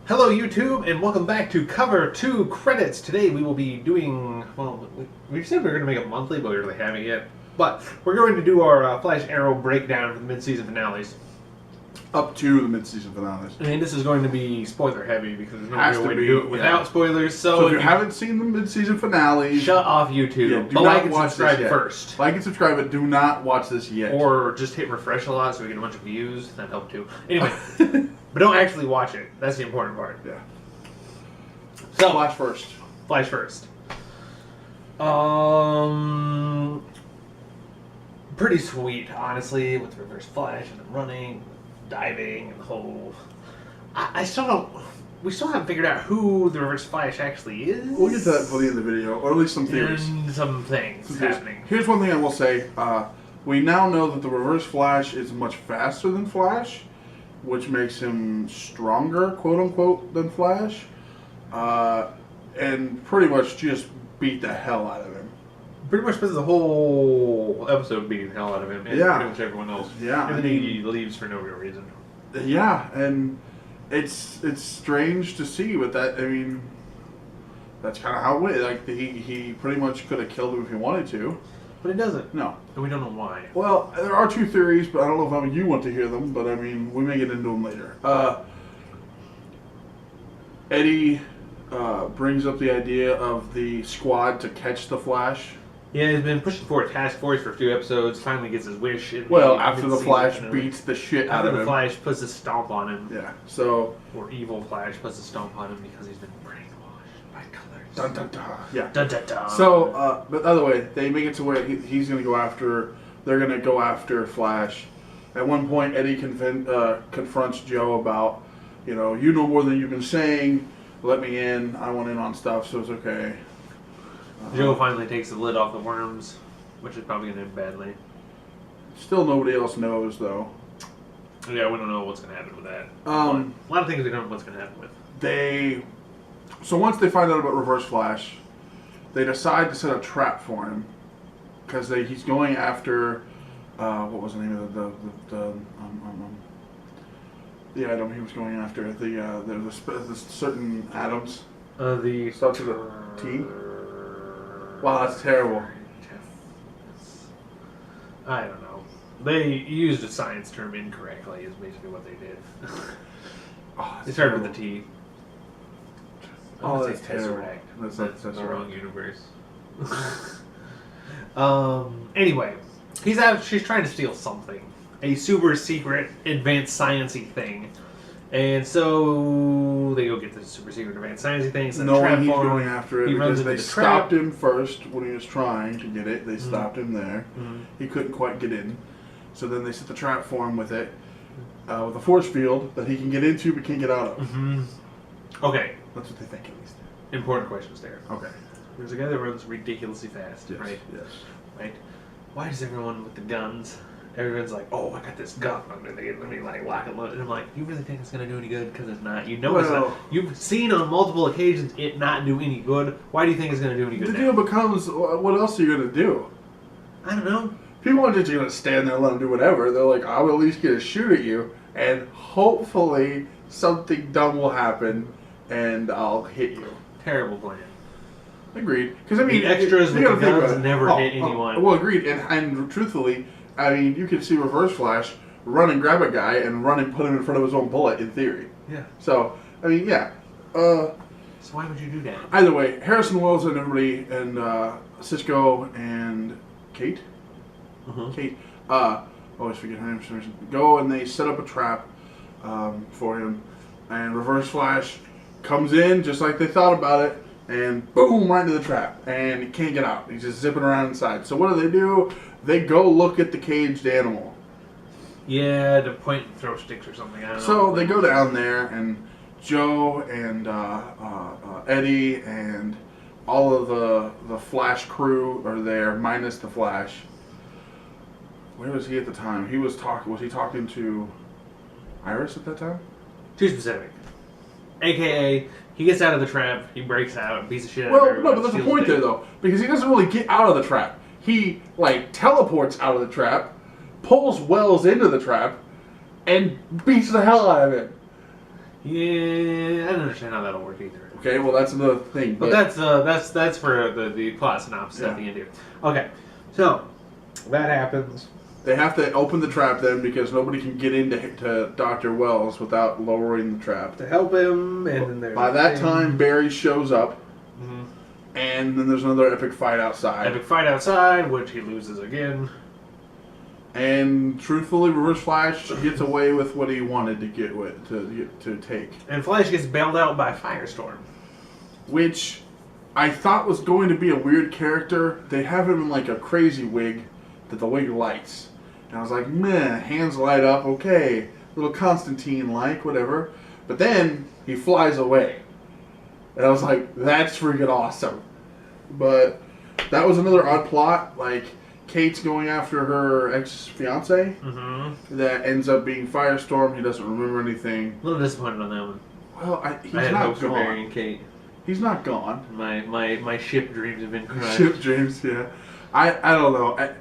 Hello YouTube, and welcome back to Cover 2 Credits. Today we will be doing, well, we said we were going to make it monthly, but we really haven't yet. But we're going to do our Flash Arrow breakdown for the mid-season finales. Up to the mid-season finales. And this is going to be spoiler heavy because there's no Has real to way be, to do it without yeah. spoilers. So if you haven't seen the mid-season finales, shut off YouTube. yeah, do but not like and watch subscribe this yet. first. Like and subscribe, but do not watch this yet. Or just hit refresh a lot so we get a bunch of views. That'd help too. Anyway, but don't actually watch it. That's the important part. Yeah. So, Flash first. Flash first. Pretty sweet, honestly, with Reverse Flash and the running, diving, and the whole. I still don't. We still haven't figured out who the Reverse Flash actually is. We'll get to that for the end of the video, or at least some theories. And some things happening. Here's one thing I will say. We now know that the Reverse Flash is much faster than Flash, which makes him stronger, quote-unquote, than Flash. And pretty much just beat the hell out of him. Pretty much spends the whole episode beating the hell out of him and Yeah. pretty much everyone else. Yeah, And then I mean- he leaves for no real reason. Yeah, and it's strange to see, but that, I mean, that's kind of how it went. Like, he pretty much could have killed him if he wanted to. But it doesn't. No. And we don't know why. Well, there are two theories, but I don't know if you want to hear them, but I mean, we may get into them later. Eddie brings up the idea of the squad to catch the Flash. Yeah, he's been pushing for a task force for a few episodes. Finally gets his wish. Well, after the mid-season Flash finale. beats the shit out After of the him. Flash puts a stomp on him, Yeah, so... or evil Flash puts a stomp on him because he's been brainwashed by colors. Dun, dun, dun. Yeah. Dun, dun, dun. So, but by the way, they make it to where he's going to go after... They're going to go after Flash. At one point, Eddie confronts Joe about, you know more than you've been saying. Let me in. I want in on stuff, so it's okay. Joe finally takes the lid off the worms, which is probably going to end badly. Still nobody else knows, though. Yeah, we don't know what's going to happen with that. Um, a lot of things we don't know what's going to happen with. So once they find out about Reverse Flash, they decide to set a trap for him. Because he's going after... what was the name of the item he was going after? The certain atoms. The Starts with a T. Wow, that's terrible. I don't know. They used a science term incorrectly, is basically what they did. Oh, They started with a T. Oh, that's terrible. Tesseract. That's the right. wrong universe. Anyway, she's trying to steal something. A super secret, advanced sciencey thing. And so they go get this super secret, advanced sciencey thing. Set a Knowing trap he's for him. going after it He runs because they into the trap. stopped him first when he was trying to get it. They stopped him there. He couldn't quite get in. So then they set the trap for him with it. With a force field that he can get into but can't get out of. Okay, That's what they think at least. important questions there. Okay. There's a guy that runs ridiculously fast, Yes. right? Yes. Right? Why does everyone with the guns, everyone's like, oh, I got this gun under the, let me like lock and load. And I'm like, you really think it's going to do any good? Because it's not. You know it's Well- not. You've seen on multiple occasions it not do any good. Why do you think it's going to do any The good deal now? becomes, what else are you going to do? I don't know. People aren't just going to stand there and let him do whatever. They're like, I will at least get a shoot at you, and hopefully something dumb will happen, and I'll hit you. Terrible plan. Agreed. Because I mean, The extras you with gotta the think guns about it. never hit anyone. Well, agreed. And truthfully, I mean, you can see Reverse Flash run and grab a guy and run and put him in front of his own bullet. In theory. Yeah. So I mean, yeah. So why would you do that? Either way, Harrison Wells and everybody and Cisco and Kate. Kate. Always forget her name for some reason. Go and they set up a trap for him, and Reverse Flash comes in just like they thought about it, and boom, right into the trap, and he can't get out. He's just zipping around inside. So what do? They go look at the caged animal. Yeah, to point and throw sticks or something. I don't know. So they go down there, and Joe and Eddie and all of the Flash crew are there, minus the Flash. Where was he at the time? Was he talking to Iris at that time? Too specific. AKA, he gets out of the trap, he breaks out, beats the shit out of Well, everyone. no, but that's the steals point there, things. though. Because he doesn't really get out of the trap. He, like, teleports out of the trap, pulls Wells into the trap, and beats the hell out of him. Yeah, I don't understand how that'll work either. Okay, well that's another thing. But that's for the plot synopsis at the end here. Okay, so that happens. They have to open the trap then because nobody can get into Dr. Wells without lowering the trap. To help him, and then there's by that time, Barry shows up, and then there's another epic fight outside. Epic fight outside, which he loses again. And truthfully, Reverse Flash gets away with what he wanted to get with to take. And Flash gets bailed out by Firestorm, which I thought was going to be a weird character. They have him in like a crazy wig that the wig lights. And I was like, meh, hands light up, okay. Little Constantine-like, whatever. But then he flies away. And I was like, that's freaking awesome. But that was another odd plot. Like, Kate's going after her ex-fiance. That ends up being Firestorm. He doesn't remember anything. A little disappointed on that one. Well, he's I had not hopes for Barry gone. and Kate. He's not gone. My ship dreams have been crushed. Ship dreams, yeah. I don't know.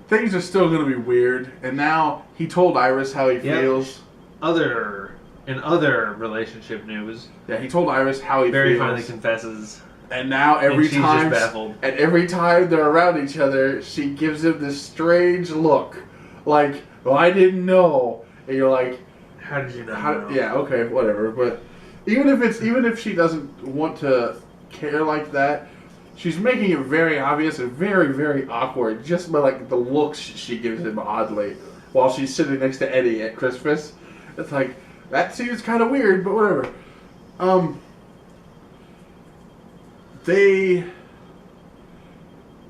Things are still going to be weird. And now he told Iris how he feels. In other relationship news, yeah, he told Iris how he Barry feels. finally confesses. And now every and she's time, just baffled. and every time they're around each other, she gives him this strange look, like, "Well, I didn't know." And you're like, "How did you not know?" Yeah, okay, whatever. But even if she doesn't want to care like that, she's making it very obvious and very, very awkward just by like the looks she gives him oddly while she's sitting next to Eddie at Christmas. It's like that seems kind of weird, but whatever.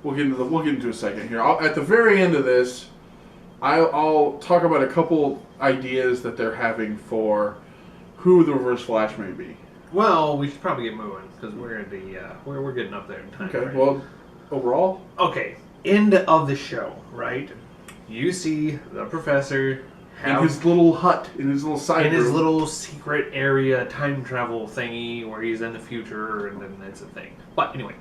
We'll get into a second here. At the very end of this, I'll talk about a couple ideas that they're having for who the Reverse Flash may be. Well, we should probably get moving because we're in the we're getting up there in time. Okay. Right? Well, overall. Okay. End of the show. Right. You see the professor in his little hut, in his little side room. In his little secret area time travel thingy where he's in the future and then that's a thing. But anyway,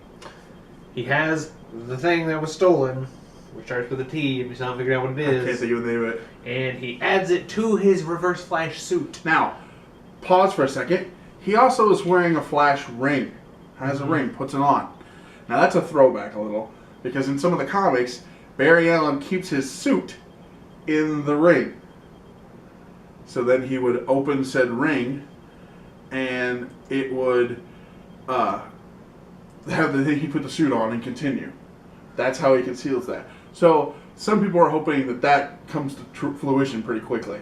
he has the thing that was stolen, which starts with a T and we still haven't figured out what it is. I can't think of the name of it. And he adds it to his Reverse Flash suit. Now, pause for a second. He also is wearing a Flash ring. Has a ring, puts it on. Now that's a throwback a little, because in some of the comics, Barry Allen keeps his suit in the ring. So then he would open said ring, and it would have the thing he put the suit on and continue. That's how he conceals that. So some people are hoping that comes to fruition pretty quickly.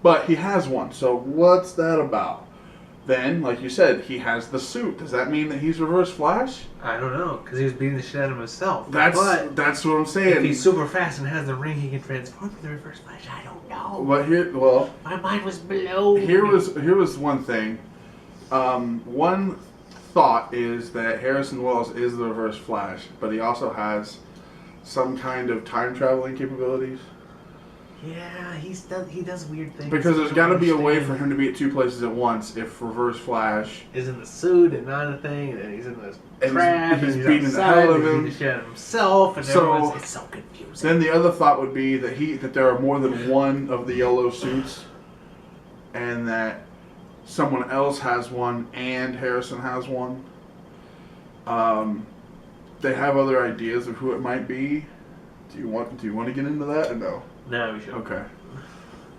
But he has one. So what's that about? Then, like you said, he has the suit. Does that mean that he's Reverse Flash? I don't know, because he was beating the shit out of himself. That's what I'm saying. If he's super fast and has the ring, he can transform to the Reverse Flash. I don't know. But my mind was blown. Here was one thing. One thought is that Harrison Wells is the Reverse Flash, but he also has some kind of time traveling capabilities. Yeah, he does weird things. Because there's got to be a way for him to be at two places at once if Reverse Flash is in the suit and not a thing, and he's in the trap, and he's beating the hell out of him. He's beating the shit out of himself, and so it's so confusing. Then the other thought would be that there are more than one of the yellow suits, and that someone else has one and Harrison has one. They have other ideas of who it might be. Do you want to get into that or no? No, we should. Okay.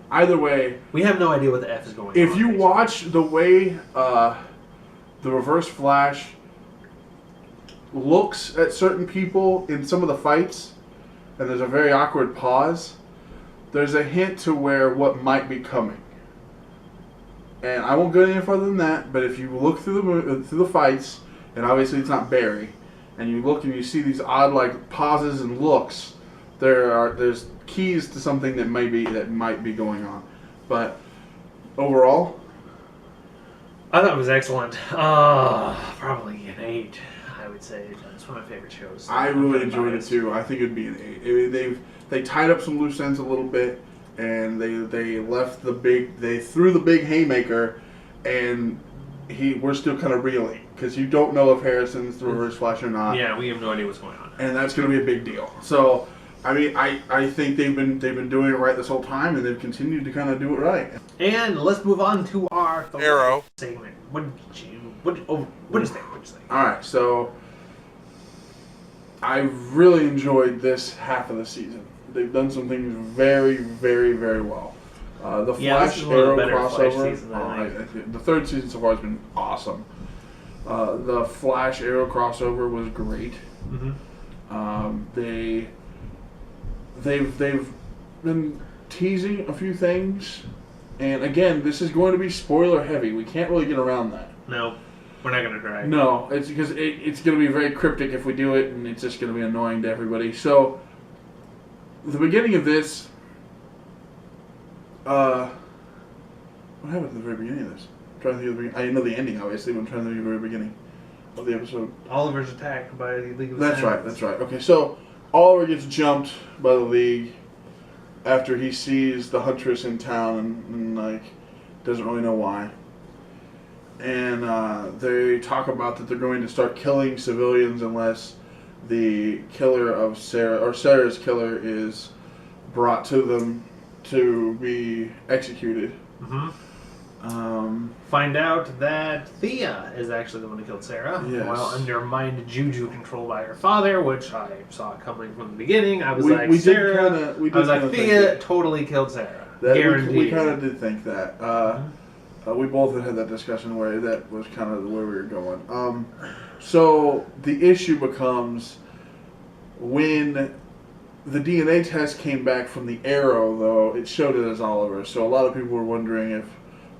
Either way, we have no idea what the F is going on. If you watch the way the Reverse Flash looks at certain people in some of the fights, and there's a very awkward pause, there's a hint to what might be coming. And I won't go any further than that, but if you look through the fights, and obviously it's not Barry, and you look and you see these odd like pauses and looks, there's keys to something that might be going on. But overall, I thought it was excellent. Probably an 8, I would say. It's one of my favorite shows. I really enjoyed it too. I think it'd be an 8. They tied up some loose ends a little bit, and they left they threw the big haymaker, and we're still kind of reeling because you don't know if Harrison's the Reverse Flash or not. Yeah, we have no idea what's going on, and that's going to be a big deal. So. I mean, I think they've been doing it right this whole time, and they've continued to kind of do it right. And let's move on to our Arrow segment. What did you think? All right, so I really enjoyed this half of the season. They've done some things very, very, very well. The This Flash is one of the Arrow better Flash crossover. seasons, I think. The third season so far has been awesome. The Flash Arrow crossover was great. They've been teasing a few things, and again, this is going to be spoiler heavy. We can't really get around that. No, we're not going to try. No, it's because it's going to be very cryptic if we do it, and it's just going to be annoying to everybody. So, the beginning of this, what happened at the very beginning of this? I'm trying to think of the beginning. I know the ending, obviously, but I'm trying to think of the very beginning of the episode. Oliver's attacked by the League of That's Assassins. right. Okay, so Oliver gets jumped by the League after he sees the Huntress in town and like doesn't really know why. And they talk about that they're going to start killing civilians unless the killer of Sarah, or Sarah's killer, is brought to them to be executed. Find out that Thea is actually the one who killed Sarah. Yes. While under mind juju controlled by her father, which I saw coming from the beginning. I was We like, did Sarah. kinda- we I did was like, kinda Thea think totally killed Sarah. That Guaranteed. we kind of did think that. We both had that discussion where that was kind of the way we were going. So the issue becomes when the DNA test came back from the Arrow, though, it showed it as Oliver. So a lot of people were wondering if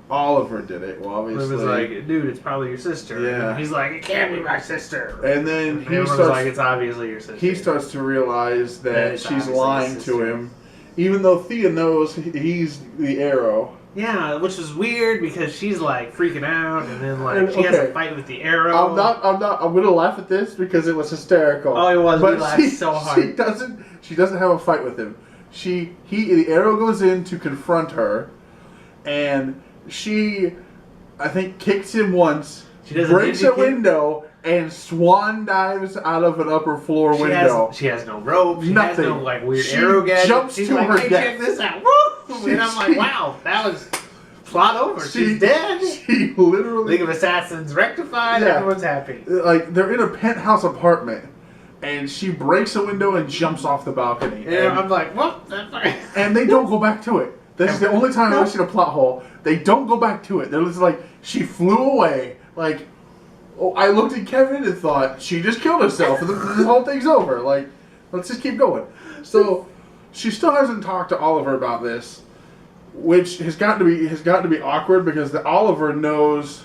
Oliver did it. Well, It obviously. was like, dude, it's probably your sister. Yeah. And he's like, it can't be my sister. And then And everyone's like, it's obviously your sister. he starts to realize That that it's she's obviously lying his to sister. him, even though Thea knows he's the Arrow. Yeah, which is weird because she's like freaking out, and then like And, she has okay. a fight with the Arrow. I'm gonna laugh at this because it was hysterical. Oh, it was. But We laughed so hard. She doesn't have a fight with him. The Arrow goes in to confront her, and she, I think, kicks him once, She does a breaks ninja a kick. window, and swan dives out of an upper floor window. She has no rope. She Nothing. has no like weird She arrow gadget. jumps She's to like, her hey, death. check this out. Woo! And I'm like, wow, that was plot over. She's dead. She literally, League of Assassins rectified. Yeah. Everyone's happy. like, they're in a penthouse apartment, and she breaks a window and jumps off the balcony. And I'm like, what? And they don't go back to it. This is the only time I've ever seen a plot hole. They don't go back to it. They're just like, she flew away. Like, oh, I looked at Kevin and thought, she just killed herself. And this whole thing's over. Like, let's just keep going. So, she still hasn't talked to Oliver about this, which has got to be awkward because the Oliver knows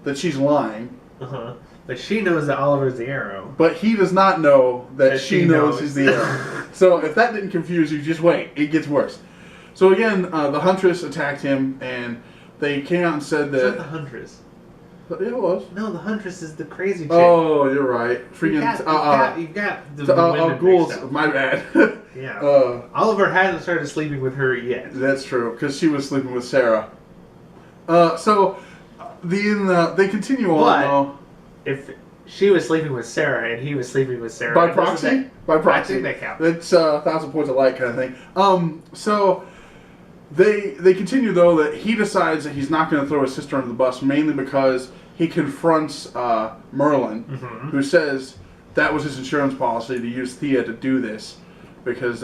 that she's lying, But she knows that Oliver's the Arrow. but he does not know that she knows he's the knows. Arrow. So if that didn't confuse you, just wait. It gets worse. So again, the Huntress attacked him, and they came out and said It's not the that Huntress. it was. No, the Huntress is the crazy chick. Oh, you're right. Freaking You've got the women ghouls. mixed up. My bad. Yeah. Oliver hasn't started sleeping with her yet. That's true, because she was sleeping with Sarah. So they continue on. But though. if she was sleeping with Sarah and he was sleeping with Sarah, By doesn't proxy? By proxy. I think that counts. It's 1,000 points of light kind of thing. So they continue though that he decides that he's not going to throw his sister under the bus, mainly because he confronts Merlin, who says that was his insurance policy to use Thea to do this, because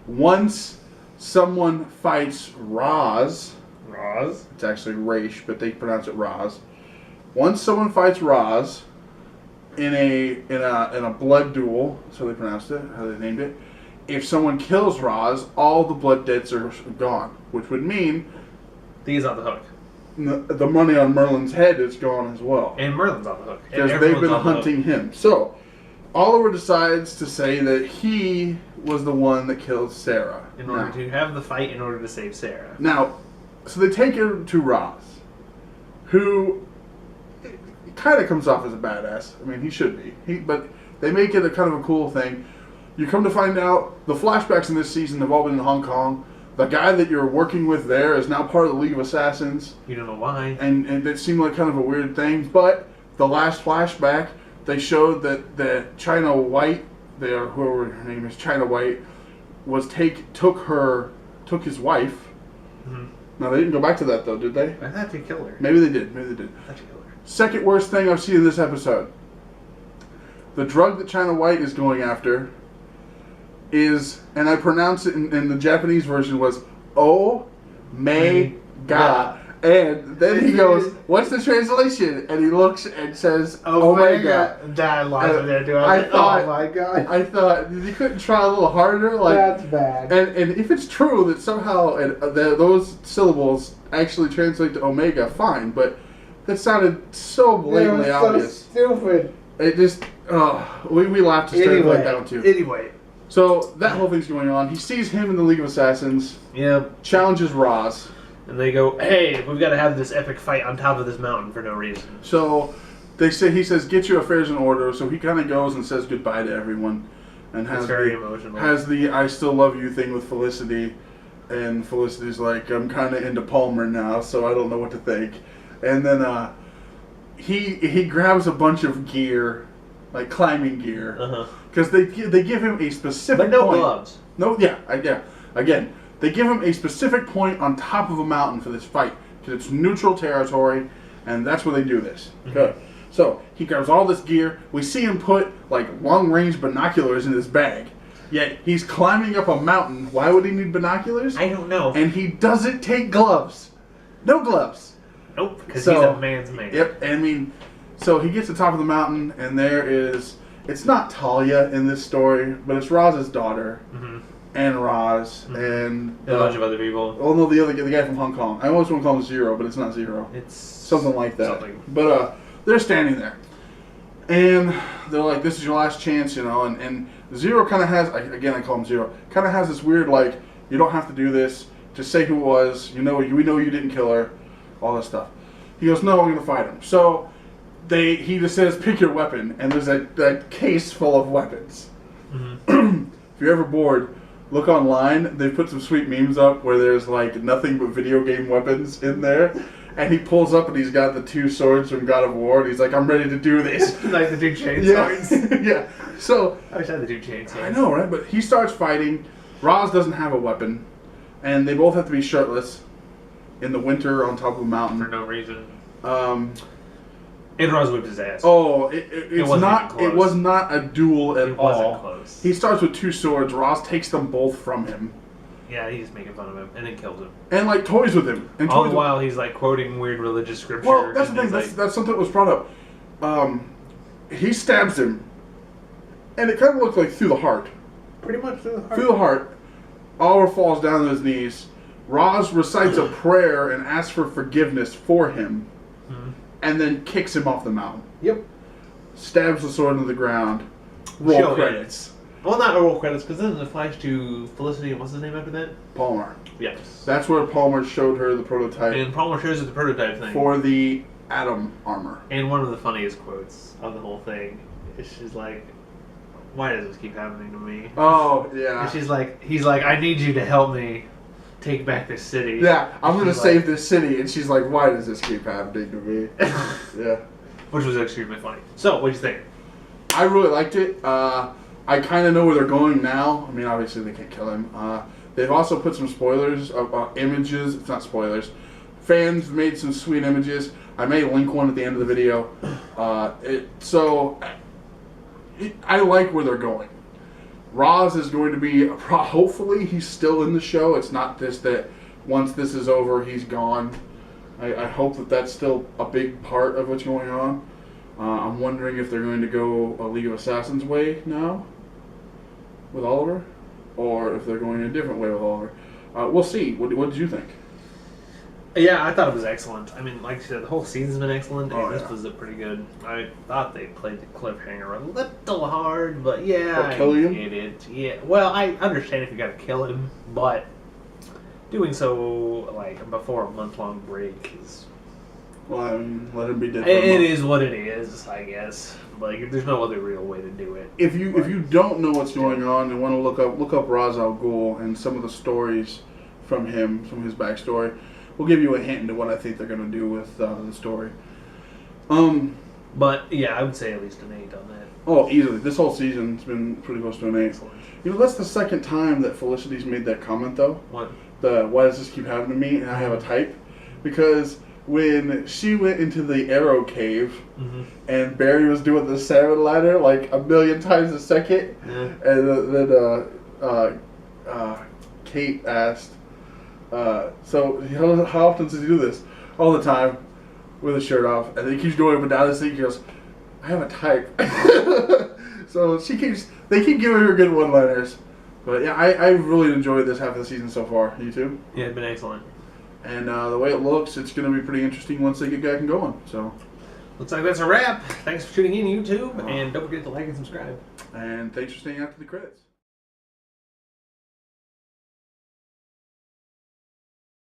once someone fights Roz, it's actually Raish, but they pronounce it Roz. Once someone fights Roz in a blood duel, so they pronounced it, how they named it. If someone kills Roz, all the blood debts are gone, which would mean He's on the hook. the money on Merlin's head is gone as well, And Merlin's on the hook. And because they've everyone's been on the hook. hunting him. So Oliver decides to say that he was the one that killed Sarah In order to have the fight, in order to save Sarah. Now, so they take her to Roz, who kind of comes off as a badass. I mean, he should be. But they make it a kind of a cool thing. You come to find out, the flashbacks in this season have all been in Hong Kong. The guy that you're working with there is now part of the League of Assassins. You don't know why. And it seemed like kind of a weird thing. But the last flashback, they showed that China White, whoever her name is, China White, took his wife No, they didn't go back to that though, did they? I thought you killed her. Maybe they did. Maybe they did. I thought you killed her. Second worst thing I've seen in this episode. The drug that China White is going after is, and I pronounce it in the Japanese version was Omega. And then he goes, "What's the translation?" And he looks and says, "Omega." That line in there, dude. I thought, oh my god. I thought you couldn't try a little harder, like. That's bad. And if it's true that somehow those syllables actually translate to Omega, fine. But that sounded so blatantly obvious. So stupid. It just, we laughed to start like that one too. Anyway. So that whole thing's going on. He sees him in the League of Assassins. Yeah. Challenges Roz. And they go, hey, we've got to have this epic fight on top of this mountain for no reason. So he says, get your affairs in order. So he kind of goes and says goodbye to everyone. And has very emotional. Has the I still love you thing with Felicity. And Felicity's like, I'm kind of into Palmer now, so I don't know what to think. And then he grabs a bunch of gear, like climbing gear. Because they give him a specific but no point. gloves. No, yeah. Again, they give him a specific point on top of a mountain for this fight because it's neutral territory, and that's where they do this. Good. So he grabs all this gear. We see him put like long-range binoculars in his bag. Yet he's climbing up a mountain. Why would he need binoculars? I don't know. And he doesn't take gloves. No gloves. Nope, because he's a man's man. Yep. I mean, so he gets to the top of the mountain, and there is. It's not Talia in this story, but it's Roz's daughter. And Roz, and a bunch of other people. Oh no, the guy from Hong Kong. I always want to call him Zero, but it's not Zero. It's something like that. But they're standing there, and they're like, "This is your last chance," you know. And Zero kind of has, again, I call him Zero. Kind of has this weird like, "You don't have to do this. Just say who it was. You know, we know you didn't kill her. All that stuff." He goes, "No, I'm gonna fight him." So he just says, "Pick your weapon," and there's a case full of weapons. If you're ever bored. Look online, they put some sweet memes up where there's like nothing but video game weapons in there. And he pulls up and he's got the 2 swords from God of War and he's like, I'm ready to do this. Like the 2 chain swords. Yeah. So I wish I had the 2 chain swords. I know, right? But he starts fighting. Roz doesn't have a weapon. And they both have to be shirtless in the winter on top of a mountain. For no reason. And Roz whipped his ass. Oh, it was not a duel at all. It wasn't close. He starts with 2 swords. Roz takes them both from him. Yeah, he's making fun of him and then kills him. And like toys with him. And all the while he's like quoting weird religious scripture. Well, that's the thing. That's something that was brought up. He stabs him, and it kind of looks like through the heart. Pretty much through the heart. Through the heart. Oliver falls down on his knees. Roz recites a prayer and asks for forgiveness for him. And then kicks him off the mountain. Yep. Stabs the sword into the ground. Roll credits. Well, not roll credits, because then it flash to Felicity, and what's his name after that? Palmer. Yes. That's where Palmer showed her the prototype. And Palmer shows her the prototype thing. For the Atom armor. And one of the funniest quotes of the whole thing is she's like, why does this keep happening to me? Oh, yeah. And he's like, I need you to help me take back this city. Yeah, I'm going to save this city. And she's like, why does this keep happening to me? Yeah. Which was extremely funny. So, what'd you think? I really liked it. I kind of know where they're going now. I mean, obviously they can't kill him. They've also put some spoilers of images. It's not spoilers. Fans made some sweet images. I may link one at the end of the video. I like where they're going. Roz is going to be, hopefully he's still in the show. It's not just that once this is over, he's gone. I hope that that's still a big part of what's going on. I'm wondering if they're going to go a League of Assassins way now with Oliver, or if they're going a different way with Oliver. We'll see. What did you think? Yeah, I thought it was excellent. I mean, like you said, the whole season's been excellent, and this was pretty good. I thought they played the cliffhanger a little hard, but yeah, I get it. Yeah, well, I understand if you gotta kill him, but doing so like before a month-long break is. Well, I mean, let him be dead. It is what it is, I guess. Like, there's no other real way to do it. If you don't know what's going on and want to look up Ra's al Ghul and some of the stories from him, some of his backstory, we'll give you a hint into what I think they're going to do with the story. But yeah, I would say at least an 8 on that. Oh, easily. This whole season's been pretty close to an 8. Excellent. You know, that's the second time that Felicity's made that comment, though. What? the why does this keep happening to me, and I have a type, because when she went into the arrow cave, and Barry was doing the salmon ladder like a million times a second, and then Kate asked, so how often does he do this? All the time, with his shirt off, and then he keeps going up and down this thing. He goes, I have a type. So they keep giving her good one-liners. But yeah, I really enjoyed this half of the season so far. You too? Yeah, it's been excellent. And the way it looks, it's going to be pretty interesting once they get back and going. So, looks like that's a wrap. Thanks for tuning in, YouTube, and don't forget to like and subscribe. and thanks for staying after the credits.